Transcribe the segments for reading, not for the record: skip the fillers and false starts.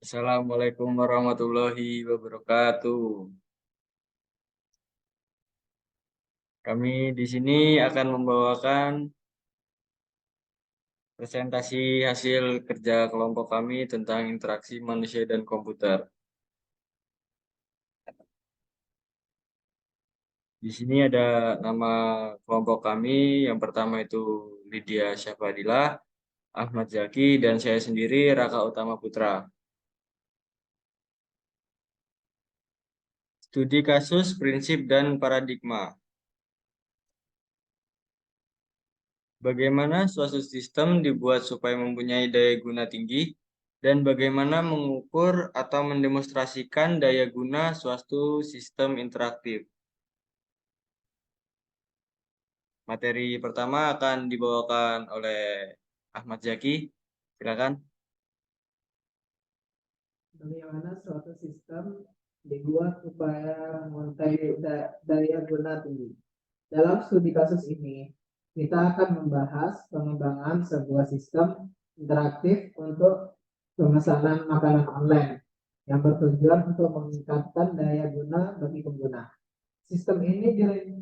Assalamualaikum warahmatullahi wabarakatuh. Kami di sini akan membawakan presentasi hasil kerja kelompok kami tentang interaksi manusia dan komputer. Di sini ada nama kelompok kami. Yang pertama itu Lydia Syafadilah, Ahmad Zaki, dan saya sendiri Raka Utama Putra. Studi kasus, prinsip, dan paradigma. Bagaimana suatu sistem dibuat supaya mempunyai daya guna tinggi, dan bagaimana mengukur atau mendemonstrasikan daya guna suatu sistem interaktif. Materi pertama akan dibawakan oleh Ahmad Zaki. Silakan. Bagaimana suatu sistem dibuat supaya menguasai daya guna tinggi. Dalam studi kasus ini, kita akan membahas pengembangan sebuah sistem interaktif untuk pemesanan makanan online yang bertujuan untuk meningkatkan daya guna bagi pengguna. Sistem ini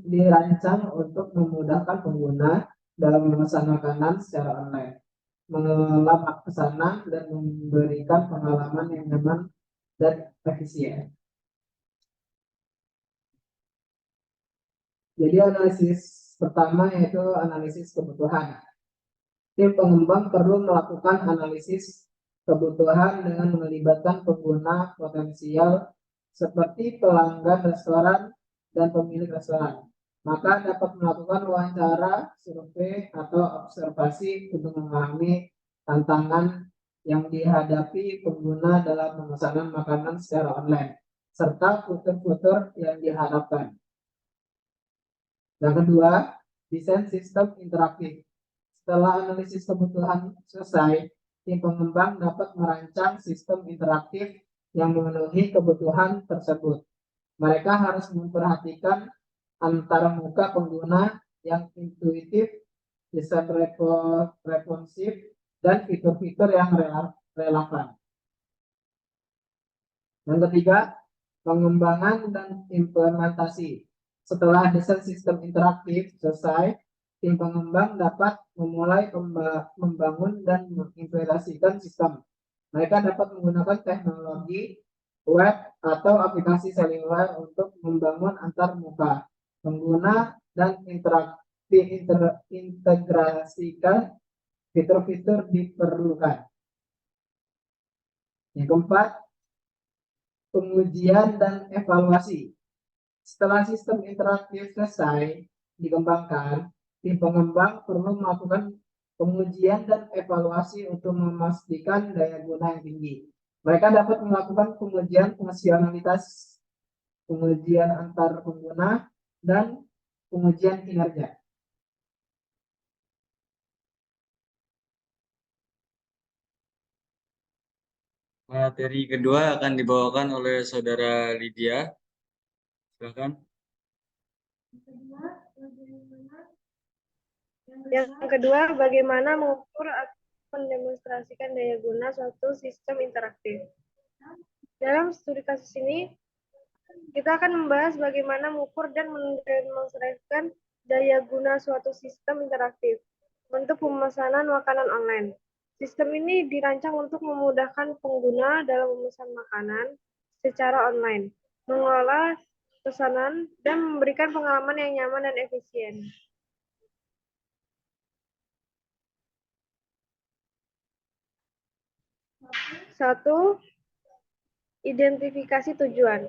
dirancang untuk memudahkan pengguna dalam memesan makanan secara online, mengelola pesanan, dan memberikan pengalaman yang nyaman dan efisien. Jadi analisis pertama yaitu analisis kebutuhan. Tim pengembang perlu melakukan analisis kebutuhan dengan melibatkan pengguna potensial seperti pelanggan restoran dan pemilik restoran. Maka dapat melakukan wawancara, survei, atau observasi untuk memahami tantangan yang dihadapi pengguna dalam pemesanan makanan secara online, serta fitur-fitur yang diharapkan. Yang kedua, desain sistem interaktif. Setelah analisis kebutuhan selesai, tim pengembang dapat merancang sistem interaktif yang memenuhi kebutuhan tersebut. Mereka harus memperhatikan antara muka pengguna yang intuitif, desain responsif, dan fitur-fitur yang relevan. Yang ketiga, pengembangan dan implementasi. Setelah desain sistem interaktif selesai, tim pengembang dapat memulai membangun dan mengimplementasikan sistem. Mereka dapat menggunakan teknologi web atau aplikasi seluler untuk membangun antar muka pengguna dan integrasikan fitur-fitur diperlukan. Yang keempat, pengujian dan evaluasi. Setelah sistem interaktif selesai dikembangkan, tim pengembang perlu melakukan pengujian dan evaluasi untuk memastikan daya guna yang tinggi. Mereka dapat melakukan pengujian fungsionalitas, pengujian antar pengguna, dan pengujian kinerja. Materi kedua akan dibawakan oleh Saudara Lydia. Silakan. Yang kedua, bagaimana mengukur atau mendemonstrasikan daya guna suatu sistem interaktif. Dalam studi kasus ini, kita akan membahas bagaimana mengukur dan mendemonstrasikan daya guna suatu sistem interaktif untuk pemesanan makanan online. Sistem ini dirancang untuk memudahkan pengguna dalam memesan makanan secara online, mengelola pesanan, dan memberikan pengalaman yang nyaman dan efisien. Satu, identifikasi tujuan.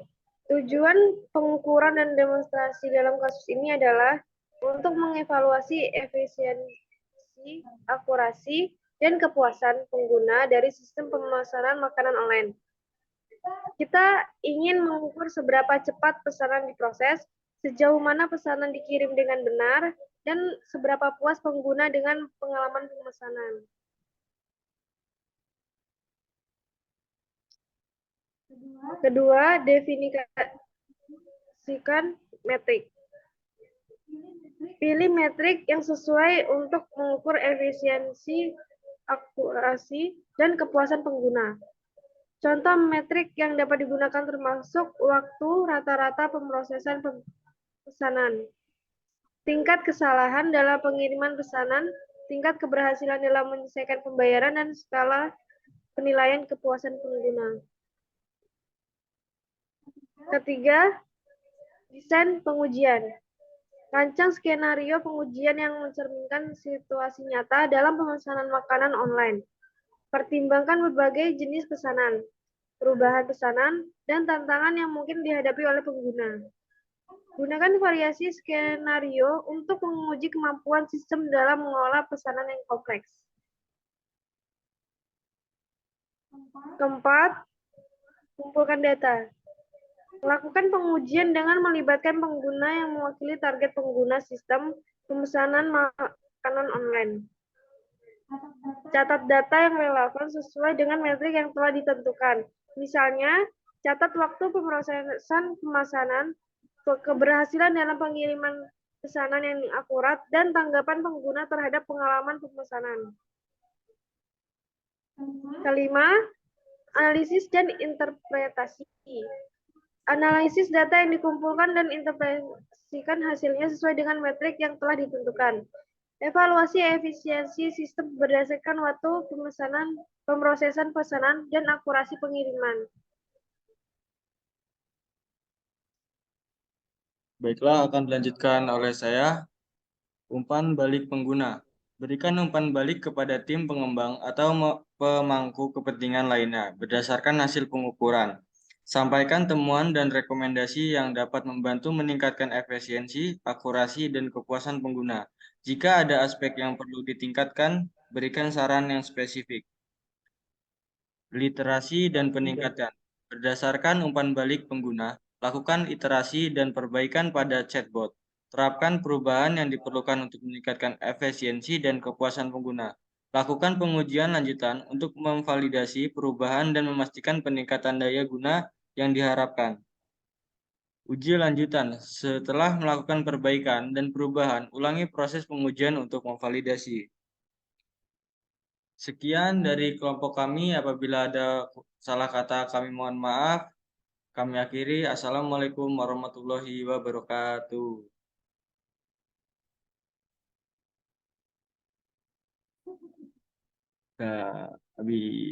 Tujuan pengukuran dan demonstrasi dalam kasus ini adalah untuk mengevaluasi efisiensi, akurasi, dan kepuasan pengguna dari sistem pemesanan makanan online. Kita ingin mengukur seberapa cepat pesanan diproses, sejauh mana pesanan dikirim dengan benar, dan seberapa puas pengguna dengan pengalaman pemesanan. Kedua, definisikan metrik. Pilih metrik yang sesuai untuk mengukur efisiensi, akurasi, dan kepuasan pengguna. Contoh metrik yang dapat digunakan termasuk waktu rata-rata pemrosesan pesanan, tingkat kesalahan dalam pengiriman pesanan, tingkat keberhasilan dalam menyelesaikan pembayaran, dan skala penilaian kepuasan pengguna. Ketiga, desain pengujian. Rancang skenario pengujian yang mencerminkan situasi nyata dalam pemesanan makanan online. Pertimbangkan berbagai jenis pesanan, perubahan pesanan, dan tantangan yang mungkin dihadapi oleh pengguna. Gunakan variasi skenario untuk menguji kemampuan sistem dalam mengolah pesanan yang kompleks. Keempat, kumpulkan data. Lakukan pengujian dengan melibatkan pengguna yang mewakili target pengguna sistem pemesanan makanan online. Catat data yang relevan sesuai dengan metrik yang telah ditentukan. Misalnya, catat waktu pemrosesan pemesanan, keberhasilan dalam pengiriman pesanan yang akurat, dan tanggapan pengguna terhadap pengalaman pemesanan. Kelima, analisis dan interpretasi. Analisis data yang dikumpulkan dan interpretasikan hasilnya sesuai dengan metrik yang telah ditentukan. Evaluasi efisiensi sistem berdasarkan waktu pemrosesan pesanan, dan akurasi pengiriman. Baiklah, akan dilanjutkan oleh saya. Umpan balik pengguna. Berikan umpan balik kepada tim pengembang atau pemangku kepentingan lainnya berdasarkan hasil pengukuran. Sampaikan temuan dan rekomendasi yang dapat membantu meningkatkan efisiensi, akurasi, dan kepuasan pengguna. Jika ada aspek yang perlu ditingkatkan, berikan saran yang spesifik. Literasi dan peningkatan. Berdasarkan umpan balik pengguna, lakukan iterasi dan perbaikan pada chatbot. Terapkan perubahan yang diperlukan untuk meningkatkan efisiensi dan kepuasan pengguna. Lakukan pengujian lanjutan untuk memvalidasi perubahan dan memastikan peningkatan daya guna yang diharapkan. Uji lanjutan. Setelah melakukan perbaikan dan perubahan, ulangi proses pengujian untuk memvalidasi. Sekian dari kelompok kami. Apabila ada salah kata, kami mohon maaf. Kami akhiri. Assalamualaikum warahmatullahi wabarakatuh. Habis.